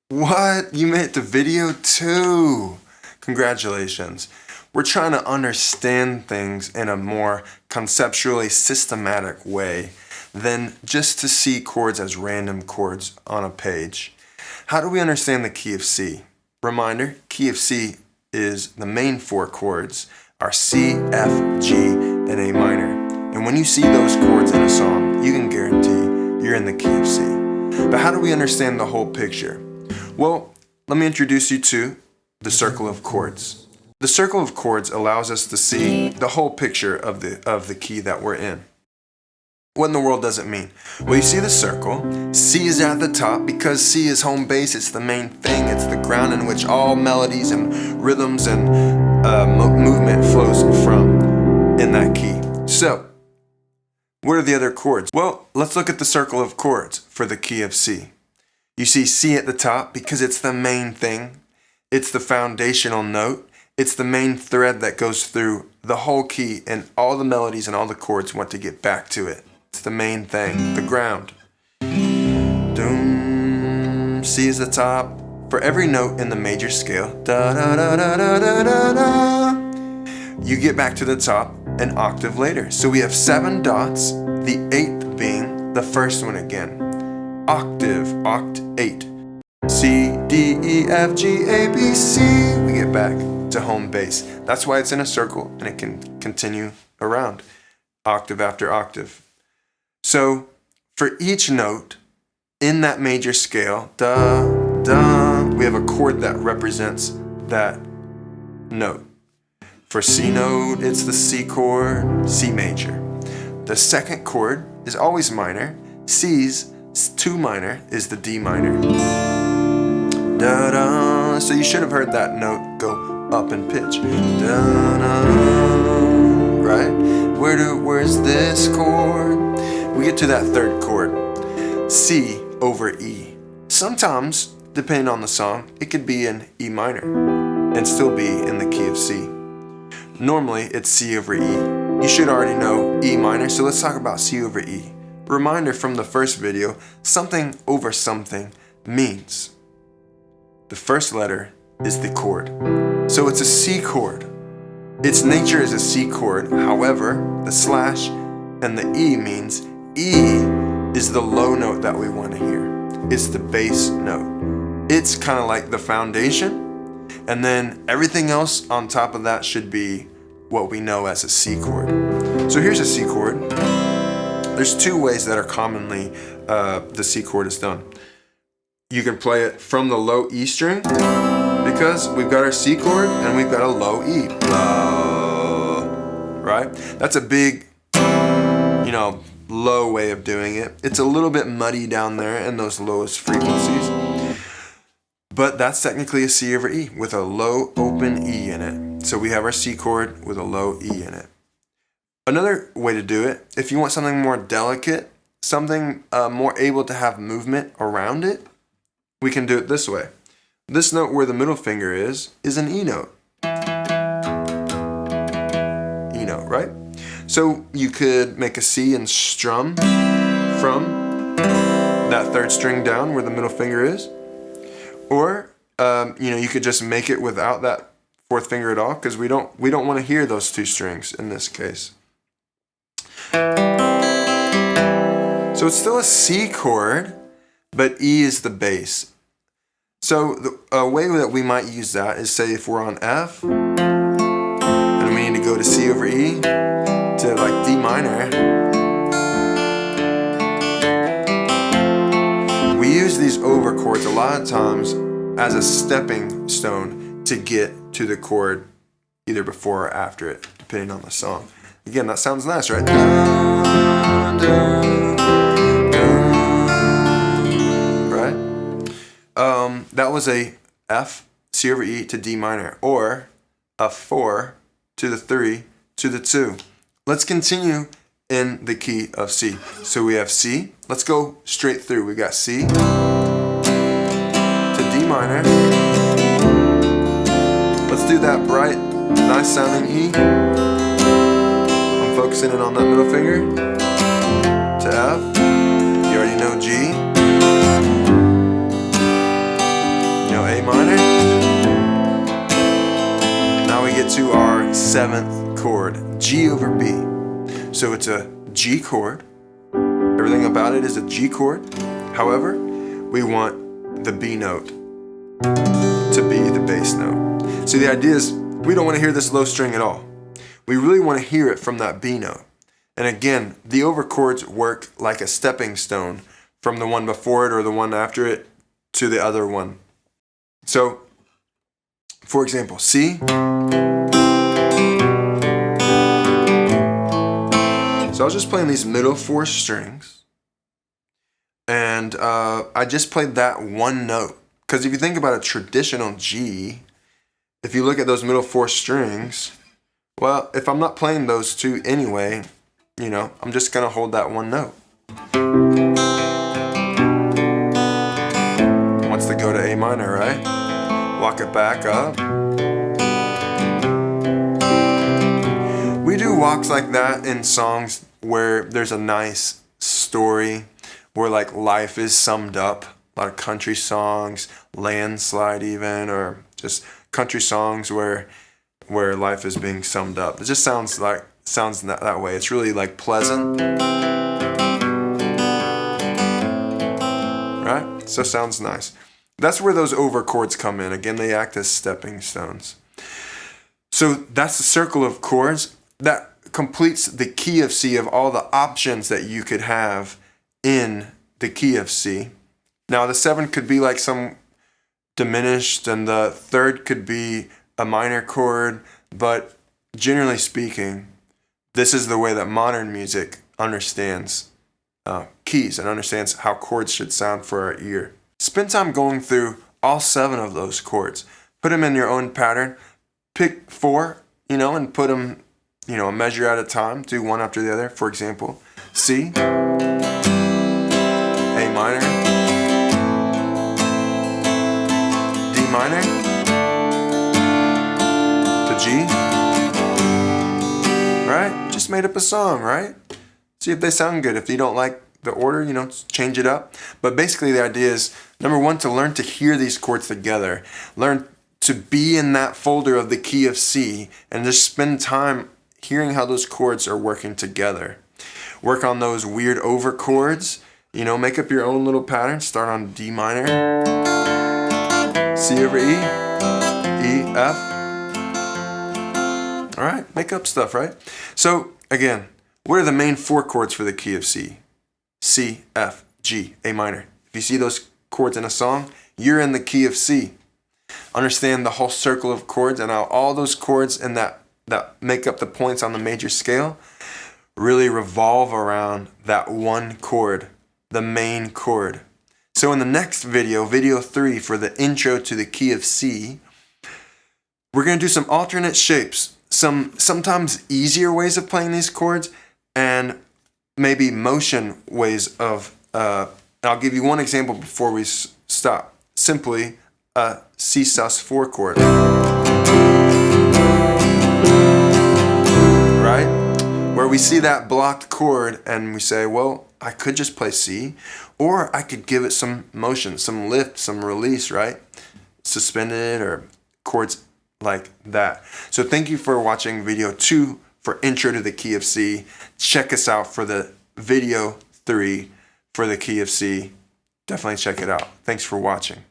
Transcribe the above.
What? You made it to video too? Congratulations. We're trying to understand things in a more conceptually systematic way than just to see chords as random chords on a page. How do we understand the key of C? Reminder, key of C is the main four chords are C, F, G, and A minor. And when you see those chords in a song, you can guarantee you're in the key of C. But how do we understand the whole picture? Well, let me introduce you to the circle of chords. The circle of chords allows us to see the whole picture of the key that we're in. What in the world does it mean? Well, you see the circle. C is at the top because C is home base. It's the main thing. It's the ground in which all melodies and rhythms and movement flows from in that key. So, what are the other chords? Well, let's look at the circle of chords for the key of C. You see C at the top because it's the main thing. It's the foundational note. It's the main thread that goes through the whole key, and all the melodies and all the chords want to get back to it. It's the main thing, the ground. Doom, C is the top. For every note in the major scale, da da da da da da da da, you get back to the top an octave later. So we have 7 dots, the 8th being the first one again. Octave, oct 8. C, D, E, F, G, A, B, C. We get back to home base. That's why it's in a circle and it can continue around, octave after octave. So for each note in that major scale, da, da, we have a chord that represents that note. For C note, it's the C chord, C major. The second chord is always minor. C's 2 minor is the D minor. Da, da. So you should have heard that note go up in pitch. Da, da. Right? Where's this chord? We get to that third chord, C over E. Sometimes, depending on the song, it could be in E minor and still be in the key of C. Normally, it's C over E. You should already know E minor, so let's talk about C over E. Reminder from the first video, something over something means the first letter is the chord. So it's a C chord. Its nature is a C chord. However, the slash and the E means E is the low note that we want to hear. It's the bass note. It's kind of like the foundation, and then everything else on top of that should be what we know as a C chord. So here's a C chord. There's 2 ways that are commonly the C chord is done. You can play it from the low E string because we've got our C chord and we've got a low E. Right? That's a big, low way of doing it. It's a little bit muddy down there in those lowest frequencies. But that's technically a C over E with a low open E in it. So we have our C chord with a low E in it. Another way to do it, if you want something more delicate, something more able to have movement around it, we can do it this way. This note where the middle finger is an E note. E note, right? So you could make a C and strum from that 3rd string down where the middle finger is. Or, you could just make it without that 4th finger at all because we don't want to hear those 2 strings in this case. So it's still a C chord, but E is the bass. So a way that we might use that is, say if we're on F and we need to go to C over E to like D minor, we use these over chords a lot of times as a stepping stone to get to the chord either before or after it, depending on the song. Again, that sounds nice, right? That was a F, C over E to D minor, or a 4 to the 3 to the 2. Let's continue in the key of C. So we have C. Let's go straight through. We got C to D minor. Let's do that bright, nice sounding E. I'm focusing in on that middle finger. To F. You already know G. 7th chord, G over B. So it's a G chord. Everything about it is a G chord. However, we want the B note to be the bass note. So the idea is we don't want to hear this low string at all. We really want to hear it from that B note. And again, the over chords work like a stepping stone from the one before it or the one after it to the other one. So, for example, C. So I was just playing these middle 4 strings, and I just played that one note. Because if you think about a traditional G, if you look at those middle 4 strings, well, if I'm not playing those two anyway, you know, I'm just gonna hold that one note. Wants to go to A minor, right? Walk it back up. We do walks like that in songs where there's a nice story, where like life is summed up. A lot of country songs, Landslide even, or just country songs where life is being summed up. It just sounds that way. It's really like pleasant, right? So it sounds nice. That's where those over chords come in. Again, they act as stepping stones. So that's the circle of chords that completes the key of C of all the options that you could have in the key of C. Now the 7 could be like some diminished, and the 3rd could be a minor chord, but generally speaking, this is the way that modern music understands keys and understands how chords should sound for our ear. Spend time going through all 7 of those chords. Put them in your own pattern. Pick 4, and put them, a measure at a time. Do one after the other. For example, C, A minor, D minor, to G. Right? Just made up a song, right? See if they sound good. If you don't like the order, change it up. But basically the idea is, number 1, to learn to hear these chords together. Learn to be in that folder of the key of C and just spend time hearing how those chords are working together. Work on those weird over chords. Make up your own little pattern. Start on D minor, C over E, E, F. All right, make up stuff, right? So again, what are the main 4 chords for the key of C? C, F, G, A minor. If you see those chords in a song, you're in the key of C. Understand the whole circle of chords and how all those chords and that make up the points on the major scale really revolve around that one chord, the main chord. So in the next video, video 3 for the intro to the key of C, we're going to do some alternate shapes, some sometimes easier ways of playing these chords, and maybe motion ways of, I'll give you one example before we stop. Simply a C sus4 chord. Right? Where we see that blocked chord and we say, well, I could just play C, or I could give it some motion, some lift, some release, right? Suspended or chords like that. So thank you for watching video 2 for intro to the key of C. Check us out for the video 3 for the key of C. Definitely check it out. Thanks for watching.